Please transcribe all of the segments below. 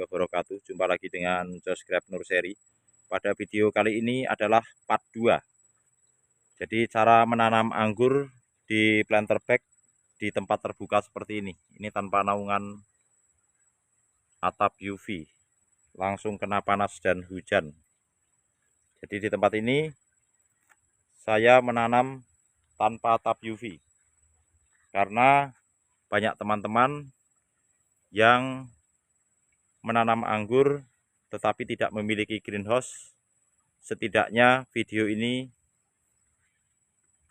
wabarakatuh. Jumpa lagi dengan Josgrab Nurseri. Pada video kali ini adalah part 2. Jadi cara menanam anggur di planter bag di tempat terbuka seperti ini. Ini tanpa naungan atap UV. Langsung kena panas dan hujan. Jadi di tempat ini saya menanam tanpa atap UV. Karena banyak teman-teman yang menanam anggur tetapi tidak memiliki greenhouse. Setidaknya video ini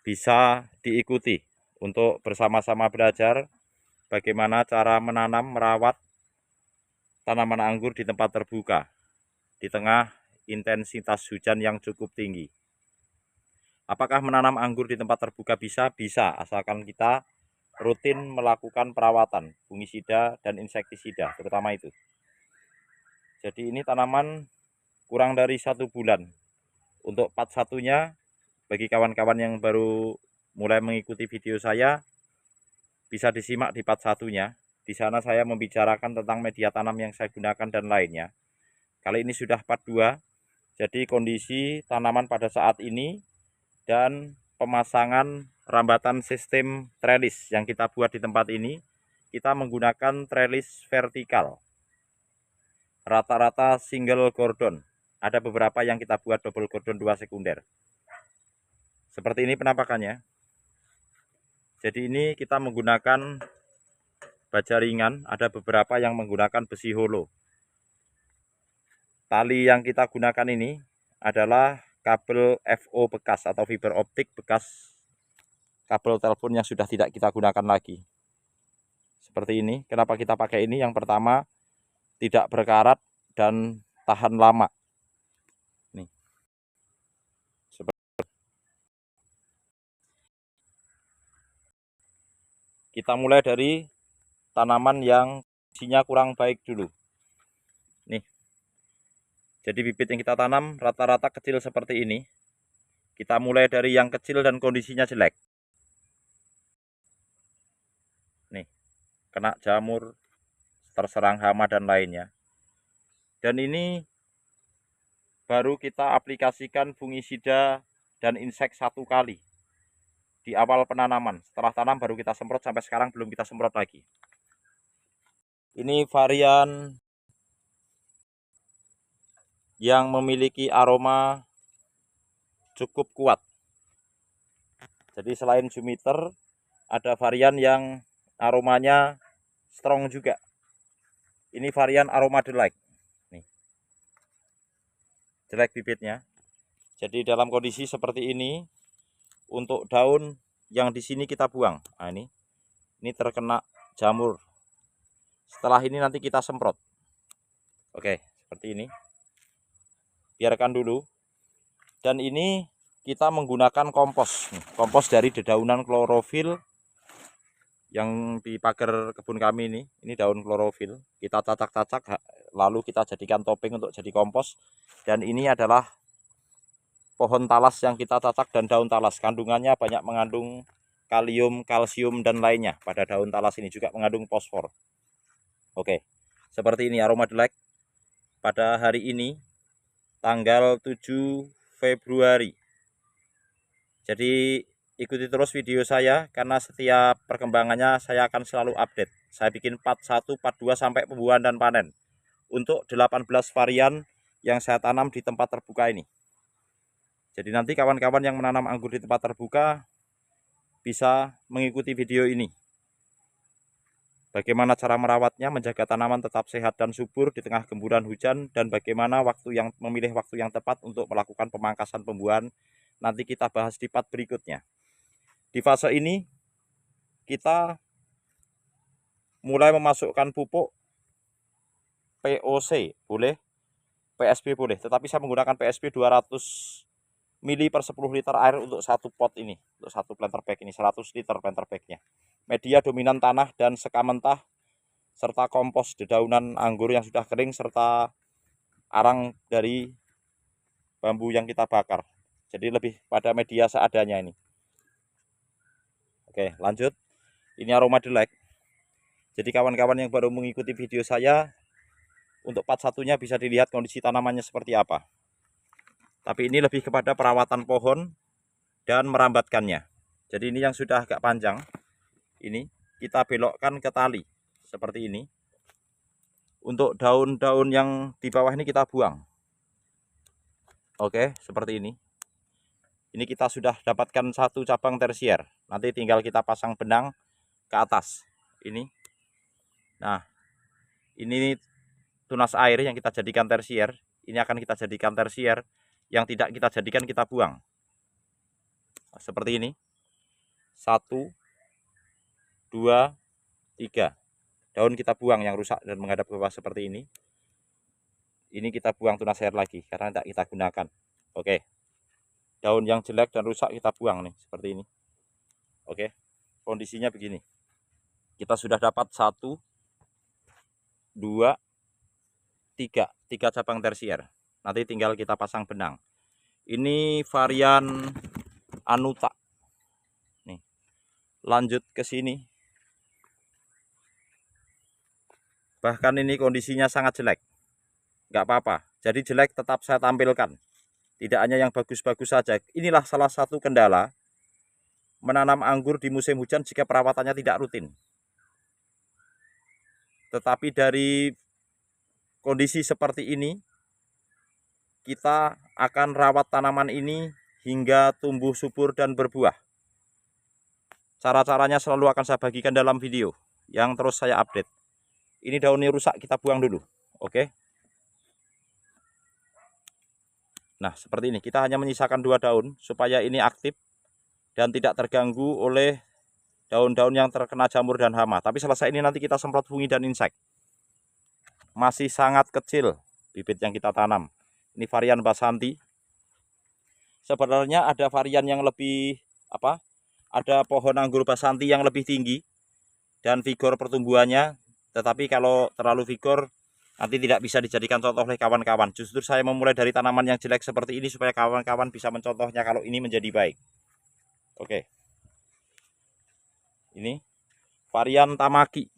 bisa diikuti untuk bersama-sama belajar bagaimana cara menanam merawat tanaman anggur di tempat terbuka di tengah intensitas hujan yang cukup tinggi. Apakah menanam anggur di tempat terbuka bisa? Bisa, asalkan kita rutin melakukan perawatan fungisida dan insektisida terutama itu. Jadi ini tanaman kurang dari 1 bulan. Untuk part satunya, bagi kawan-kawan yang baru mulai mengikuti video saya, bisa disimak di part satunya. Di sana saya membicarakan tentang media tanam yang saya gunakan dan lainnya. Kali ini sudah part 2, jadi kondisi tanaman pada saat ini dan pemasangan rambatan sistem trellis yang kita buat di tempat ini, kita menggunakan trellis vertikal. Rata-rata single gordon. Ada beberapa yang kita buat double gordon 2 sekunder. Seperti ini penampakannya. Jadi ini kita menggunakan baja ringan, ada beberapa yang menggunakan besi holo. Tali yang kita gunakan ini adalah kabel FO bekas atau fiber optik bekas kabel telepon yang sudah tidak kita gunakan lagi. Seperti ini. Kenapa kita pakai ini? Yang pertama, tidak berkarat dan tahan lama. Nih. Kita mulai dari tanaman yang isinya kurang baik dulu. Nih. Jadi bibit yang kita tanam rata-rata kecil seperti ini. Kita mulai dari yang kecil dan kondisinya jelek. Nih, kena jamur, terserang hama dan lainnya. Dan ini baru kita aplikasikan fungisida dan insek 1 kali di awal penanaman. Setelah tanam baru kita semprot, sampai sekarang belum kita semprot lagi. Ini varian yang memiliki aroma cukup kuat. Jadi selain Jupiter, ada varian yang aromanya strong juga. Ini varian aroma delight. Nih. Jelek bibitnya. Jadi dalam kondisi seperti ini, untuk daun yang di sini kita buang. Nah ini terkena jamur. Setelah ini nanti kita semprot. Oke, seperti ini. Biarkan dulu. Dan ini kita menggunakan kompos. Kompos dari dedaunan klorofil yang di pagar kebun kami ini. Ini daun klorofil. Kita cacak-cacak, lalu kita jadikan topping untuk jadi kompos. Dan ini adalah pohon talas yang kita cacak dan daun talas. Kandungannya banyak mengandung kalium, kalsium, dan lainnya. Pada daun talas ini juga mengandung fosfor. Oke, seperti ini aroma delight pada hari ini, tanggal 7 Februari. Jadi ikuti terus video saya, karena setiap perkembangannya saya akan selalu update. Saya bikin part 1, part 2 sampai pembuahan dan panen. Untuk 18 varian yang saya tanam di tempat terbuka ini. Jadi nanti kawan-kawan yang menanam anggur di tempat terbuka bisa mengikuti video ini. Bagaimana cara merawatnya, menjaga tanaman tetap sehat dan subur di tengah gemburan hujan, dan bagaimana memilih waktu yang tepat untuk melakukan pemangkasan pembuahan. Nanti kita bahas di part berikutnya. Di fase ini kita mulai memasukkan pupuk POC boleh, PSB boleh, tetapi saya menggunakan PSB 200 mili per 10 liter air untuk 1 pot ini, untuk 1 planter bag ini, 100 liter planter bagnya. Media dominan tanah dan sekam mentah, serta kompos dedaunan anggur yang sudah kering, serta arang dari bambu yang kita bakar. Jadi lebih pada media seadanya ini. Oke, lanjut. Ini aroma delight. Jadi kawan-kawan yang baru mengikuti video saya, Untuk part satunya bisa dilihat kondisi tanamannya seperti apa. Tapi ini lebih kepada perawatan pohon dan merambatkannya. Jadi ini yang sudah agak panjang, ini kita belokkan ke tali seperti ini. Untuk daun-daun yang di bawah ini kita buang. Oke, seperti ini. Ini kita sudah dapatkan satu cabang tersier. Nanti tinggal kita pasang benang ke atas. Ini. Nah, ini tunas air yang kita jadikan tersier. Ini akan kita jadikan tersier. Yang tidak kita jadikan kita buang. Nah, seperti ini. 1, 2, 3. Daun kita buang yang rusak dan menghadap ke bawah seperti ini. Ini kita buang tunas air lagi karena tidak kita gunakan. Oke. Daun yang jelek dan rusak kita buang nih seperti ini. Oke. Kondisinya begini. Kita sudah dapat 1, 2, 3 cabang tersier. Nanti tinggal kita pasang benang. Ini varian Anuta. Nih. Lanjut ke sini. Bahkan ini kondisinya sangat jelek. Nggak apa-apa. Jadi jelek tetap saya tampilkan. Tidak hanya yang bagus-bagus saja. Inilah salah satu kendala menanam anggur di musim hujan jika perawatannya tidak rutin. Tetapi dari kondisi seperti ini, kita akan rawat tanaman ini hingga tumbuh subur dan berbuah. Cara-caranya selalu akan saya bagikan dalam video yang terus saya update. Ini daunnya rusak, kita buang dulu. Oke. Nah, seperti ini. Kita hanya menyisakan 2 daun supaya ini aktif dan tidak terganggu oleh daun-daun yang terkena jamur dan hama. Tapi selesai ini nanti kita semprot fungi dan insek. Masih sangat kecil bibit yang kita tanam. Ini varian Basanti. Sebenarnya ada varian yang lebih ada pohon anggur Basanti yang lebih tinggi dan vigor pertumbuhannya. Tetapi kalau terlalu vigor nanti tidak bisa dijadikan contoh oleh kawan-kawan. Justru saya memulai dari tanaman yang jelek seperti ini supaya kawan-kawan bisa mencontohnya kalau ini menjadi baik. Oke. Ini varian Tamaki.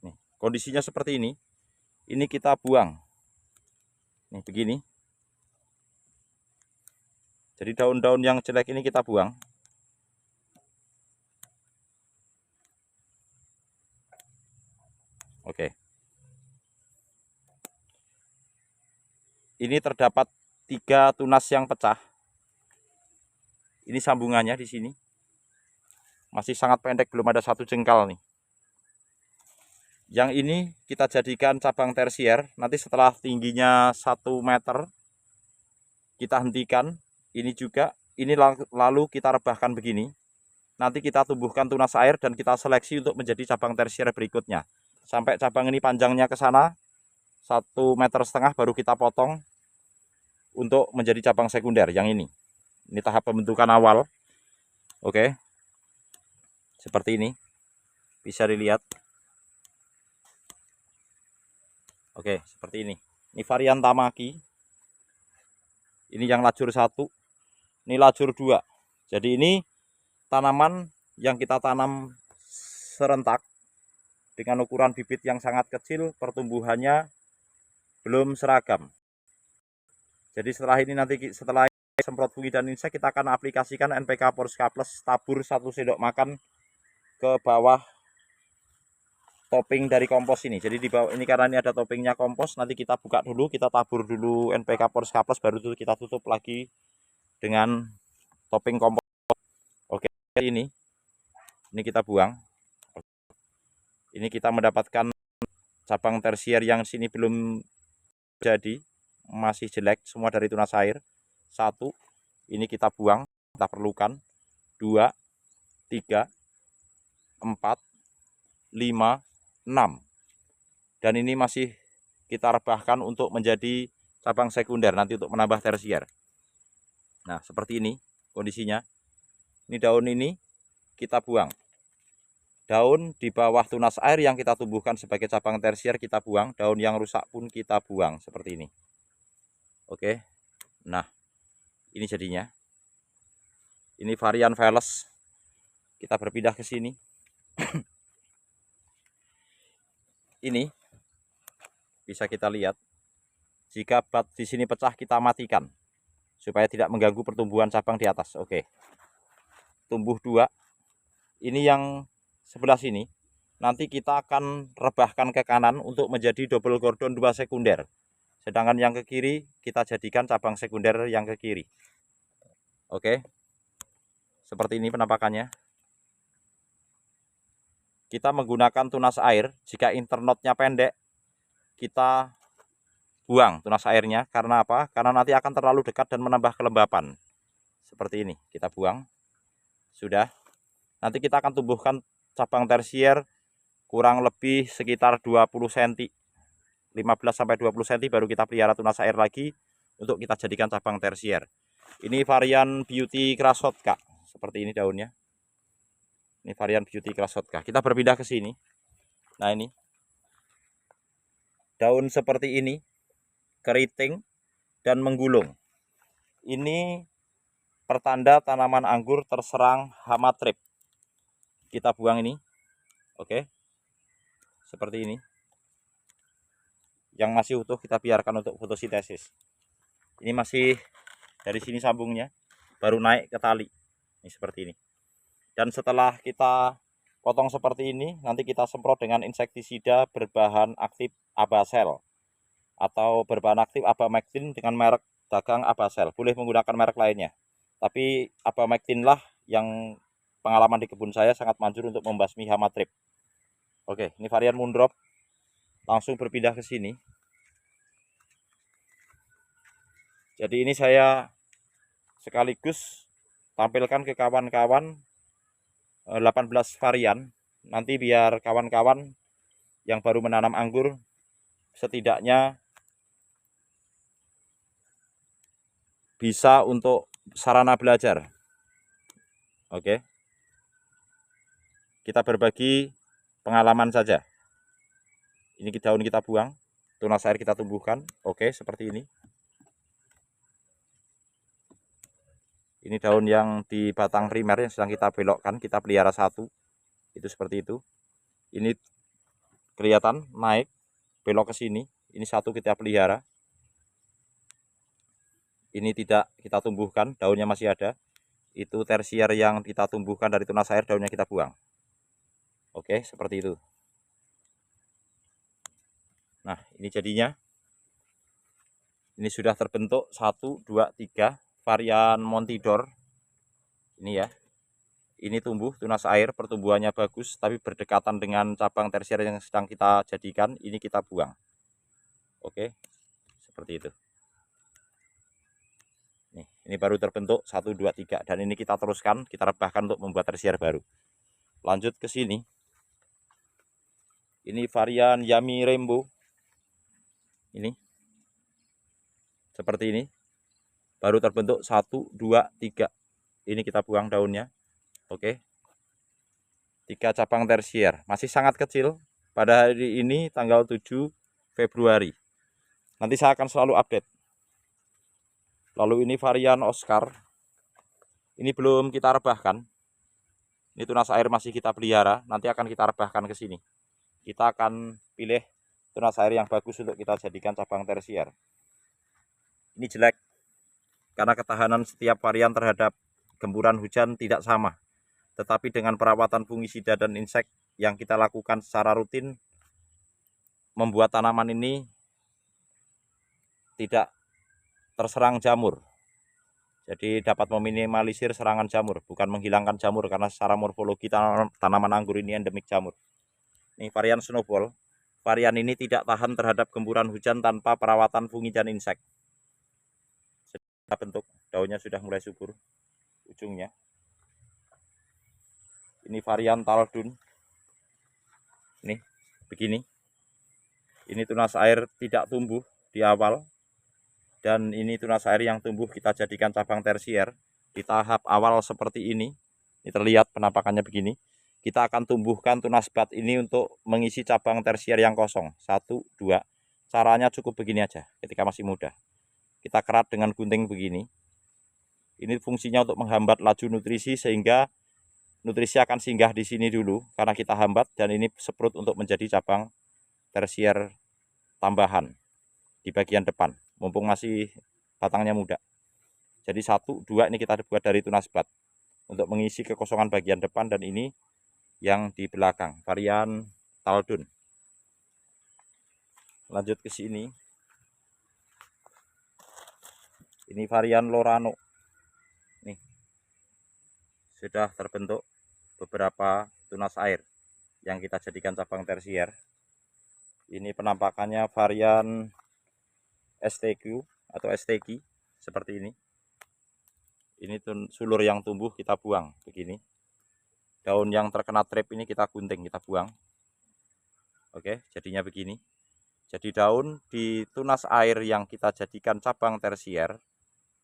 Nih, kondisinya seperti ini. Ini kita buang. Nih begini. Jadi daun-daun yang jelek ini kita buang. Oke. Ini terdapat 3 tunas yang pecah. Ini sambungannya di sini. Masih sangat pendek, belum ada 1 jengkal nih. Yang ini kita jadikan cabang tersier. Nanti setelah tingginya 1 meter, kita hentikan. Ini juga, ini lalu kita rebahkan begini. Nanti kita tumbuhkan tunas air dan kita seleksi untuk menjadi cabang tersier berikutnya. Sampai cabang ini panjangnya ke sana 1,5 meter baru kita potong untuk menjadi cabang sekunder yang ini. Ini tahap pembentukan awal. Oke. Seperti ini. Bisa dilihat. Oke, seperti ini. Ini varian Tamaki. Ini yang lajur 1. Ini lajur 2. Jadi ini tanaman yang kita tanam serentak dengan ukuran bibit yang sangat kecil, pertumbuhannya belum seragam. Jadi setelah ini nanti setelah semprot fungi dan insek, kita akan aplikasikan NPK Porska Plus tabur 1 sendok makan ke bawah topping dari kompos ini. Jadi di bawah ini karena ini ada toppingnya kompos, nanti kita buka dulu, kita tabur dulu NPK Porska Plus, baru itu kita tutup lagi dengan topping kompos. Oke, ini kita buang. Ini kita mendapatkan cabang tersier yang sini belum jadi, masih jelek, semua dari tunas air. 1, ini kita buang, kita perlukan. 2, 3, 4, 5, 6. Dan ini masih kita rebahkan untuk menjadi cabang sekunder nanti untuk menambah tersier. Nah, seperti ini kondisinya. Ini daun ini kita buang. Daun di bawah tunas air yang kita tumbuhkan sebagai cabang tersier kita buang. Daun yang rusak pun kita buang seperti ini. Oke. Nah, ini jadinya. Ini varian Veles. Kita berpindah ke sini. Ini bisa kita lihat. Jika bat di sini pecah, kita matikan supaya tidak mengganggu pertumbuhan cabang di atas. Oke. Tumbuh 2. Ini yang sebelah sini. Nanti kita akan rebahkan ke kanan untuk menjadi double gordon 2 sekunder. Sedangkan yang ke kiri kita jadikan cabang sekunder yang ke kiri. Oke. Seperti ini penampakannya. Kita menggunakan tunas air. Jika internotnya pendek, kita buang tunas airnya. Karena apa? Karena nanti akan terlalu dekat dan menambah kelembapan. Seperti ini, kita buang. Sudah. Nanti kita akan tumbuhkan cabang tersier kurang lebih sekitar 20 cm. 15-20 cm baru kita pelihara tunas air lagi untuk kita jadikan cabang tersier. Ini varian Beauty Krassotka. Seperti ini daunnya. Ini varian Beauty Krassotka. Kita berpindah ke sini. Nah, ini daun seperti ini, keriting dan menggulung. Ini pertanda tanaman anggur terserang hama trip. Kita buang ini. Oke. Seperti ini. Yang masih utuh kita biarkan untuk fotosintesis. Ini masih dari sini sambungnya, baru naik ke tali. Ini seperti ini. Dan setelah kita potong seperti ini, nanti kita semprot dengan insektisida berbahan aktif Abasel atau berbahan aktif Abamectin dengan merek dagang Abasel. Boleh menggunakan merek lainnya, tapi Abamectin lah yang pengalaman di kebun saya sangat manjur untuk membasmi hama trip. Oke, ini varian Moondrop. Langsung berpindah ke sini. Jadi ini saya sekaligus tampilkan ke kawan-kawan 18 varian. Nanti biar kawan-kawan yang baru menanam anggur setidaknya bisa untuk sarana belajar. Oke. Kita berbagi pengalaman saja. Ini daun kita buang, tunas air kita tumbuhkan. Oke, seperti ini. Ini daun yang di batang primer yang sedang kita belokkan, kita pelihara 1. Itu seperti itu. Ini kelihatan naik, belok ke sini. Ini 1 kita pelihara. Ini tidak kita tumbuhkan, daunnya masih ada. Itu tersier yang kita tumbuhkan dari tunas air, daunnya kita buang. Oke, seperti itu. Nah, ini jadinya. Ini sudah terbentuk 1, 2, 3 varian Montidor. Ini ya. Ini tumbuh tunas air, pertumbuhannya bagus, tapi berdekatan dengan cabang tersier yang sedang kita jadikan. Ini kita buang. Oke, seperti itu. Nih, ini baru terbentuk 1, 2, 3. Dan ini kita teruskan, kita rebahkan untuk membuat tersier baru. Lanjut ke sini. Ini varian Yummy Rainbow. Ini. Seperti ini. Baru terbentuk 1, 2, 3. Ini kita buang daunnya. Oke. 3 cabang tersier. Masih sangat kecil. Pada hari ini tanggal 7 Februari. Nanti saya akan selalu update. Lalu ini varian Oscar. Ini belum kita rebahkan. Ini tunas air masih kita pelihara. Nanti akan kita rebahkan ke sini. Kita akan pilih tunas air yang bagus untuk kita jadikan cabang tersier. Ini jelek. Karena ketahanan setiap varian terhadap gempuran hujan tidak sama. Tetapi dengan perawatan fungisida dan insek yang kita lakukan secara rutin, membuat tanaman ini tidak terserang jamur. Jadi dapat meminimalisir serangan jamur, bukan menghilangkan jamur, karena secara morfologi tanaman anggur ini endemik jamur. Ini varian Snowball. Varian ini tidak tahan terhadap gempuran hujan tanpa perawatan fungi dan insek. Bentuk daunnya sudah mulai subur ujungnya. Ini varian Taldun. Nih, begini. Ini tunas air tidak tumbuh di awal. Dan ini tunas air yang tumbuh kita jadikan cabang tersier. Di tahap awal seperti ini. Ini terlihat penampakannya begini. Kita akan tumbuhkan tunas bat ini untuk mengisi cabang tersier yang kosong. 1, 2. Caranya cukup begini aja ketika masih muda. Kita kerat dengan gunting begini. Ini fungsinya untuk menghambat laju nutrisi sehingga nutrisi akan singgah di sini dulu karena kita hambat, dan ini seprut untuk menjadi cabang tersier tambahan di bagian depan, mumpung masih batangnya muda. Jadi 1, 2 ini kita buat dari tunas bat untuk mengisi kekosongan bagian depan, dan ini yang di belakang, varian Taldun. Lanjut ke sini. Ini varian Lorano. Nih. Sudah terbentuk beberapa tunas air yang kita jadikan cabang tersier. Ini penampakannya varian STQ atau STQ seperti ini. Ini sulur yang tumbuh kita buang begini. Daun yang terkena trap ini kita gunting, kita buang. Oke, jadinya begini. Jadi daun di tunas air yang kita jadikan cabang tersier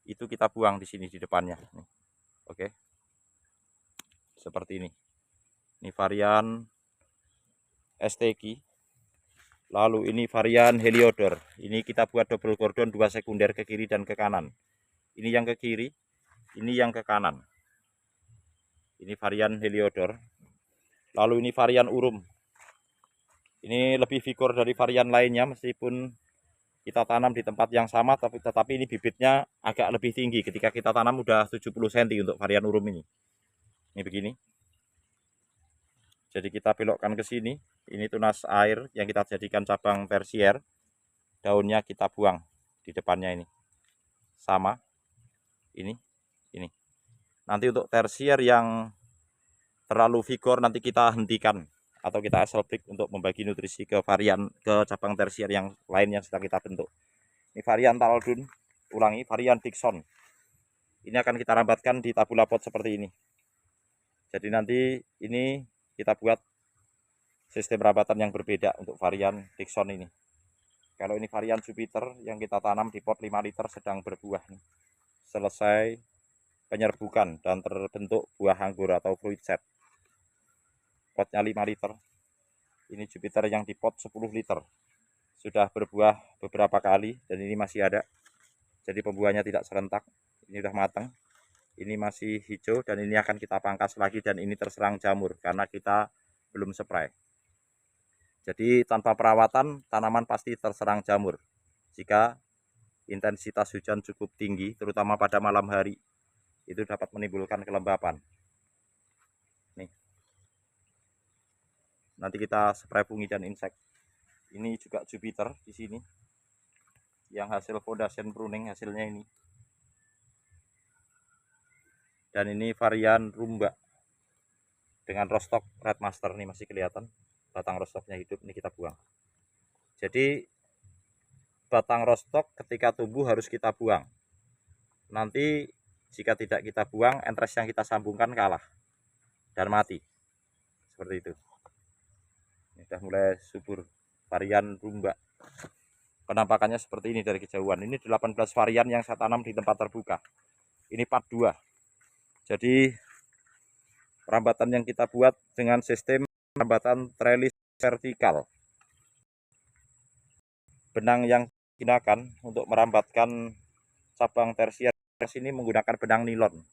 itu kita buang di sini di depannya. Oke, seperti ini. Ini varian STQ. Lalu ini varian Heliodor. Ini kita buat double cordon 2 sekunder ke kiri dan ke kanan. Ini yang ke kiri, ini yang ke kanan. Ini varian Heliodor. Lalu ini varian Urum. Ini lebih vigor dari varian lainnya, meskipun kita tanam di tempat yang sama, tetapi ini bibitnya agak lebih tinggi. Ketika kita tanam udah 70 cm untuk varian Urum ini. Ini begini. Jadi kita belokkan ke sini. Ini tunas air yang kita jadikan cabang tersier. Daunnya kita buang di depannya ini. Sama. Ini. Nanti untuk tersier yang terlalu vigor nanti kita hentikan atau kita asal break untuk membagi nutrisi ke cabang tersier yang lain yang sedang kita bentuk. Ini varian Taldun, ulangi, varian Dixon. Ini akan kita rambatkan di tabula pot seperti ini. Jadi nanti ini kita buat sistem rambatan yang berbeda untuk varian Dixon ini. Kalau ini varian Jupiter yang kita tanam di pot 5 liter sedang berbuah. Selesai penyerbukan dan terbentuk buah anggur atau fruit set. Potnya 5 liter. Ini Jupiter yang di pot 10 liter. Sudah berbuah beberapa kali dan ini masih ada. Jadi pembuahannya tidak serentak. Ini sudah matang. Ini masih hijau dan ini akan kita pangkas lagi, dan ini terserang jamur karena kita belum spray. Jadi tanpa perawatan tanaman pasti terserang jamur. Jika intensitas hujan cukup tinggi, terutama pada malam hari, itu dapat menimbulkan kelembapan. Nih. Nanti kita spray fungi dan insek. Ini juga Jupiter di sini. Yang hasil foundation pruning hasilnya ini. Dan ini varian Rumba dengan rostok Red Master, nih masih kelihatan batang rostoknya hidup. Ini kita buang. Jadi batang rostok ketika tumbuh harus kita buang. Nanti jika tidak kita buang, entres yang kita sambungkan kalah dan mati. Seperti itu. Ini sudah mulai subur. Varian Rumba. Penampakannya seperti ini dari kejauhan. Ini 18 varian yang saya tanam di tempat terbuka. Ini part 2. Jadi rambatan yang kita buat dengan sistem rambatan trellis vertikal. Benang yang digunakan untuk merambatkan cabang tersier ini menggunakan benang nilon.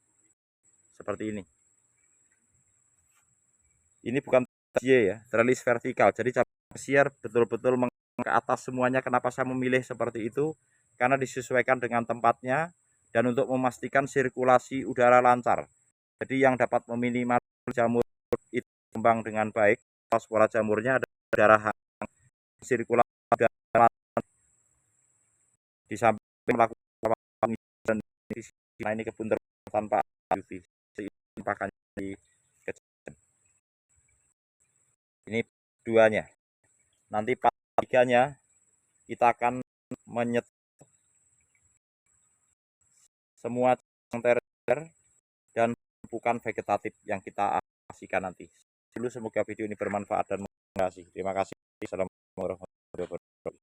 Seperti ini. Ini bukan ya, trellis vertikal. Jadi cabang tersier betul-betul ke atas semuanya. Kenapa saya memilih seperti itu? Karena disesuaikan dengan tempatnya dan untuk memastikan sirkulasi udara lancar. Jadi yang dapat meminimalkan jamur itu kembang dengan baik. Spora jamurnya ada darah sirkulasi udara di samping melakukan dan ini kebun tanpa UV. Ini duanya. Nanti part 3-nya kita akan menyet semua tersier dan bukan vegetatif yang kita aplikasikan nanti. Semoga video ini bermanfaat dan terima kasih. Assalamualaikum warahmatullahi wabarakatuh.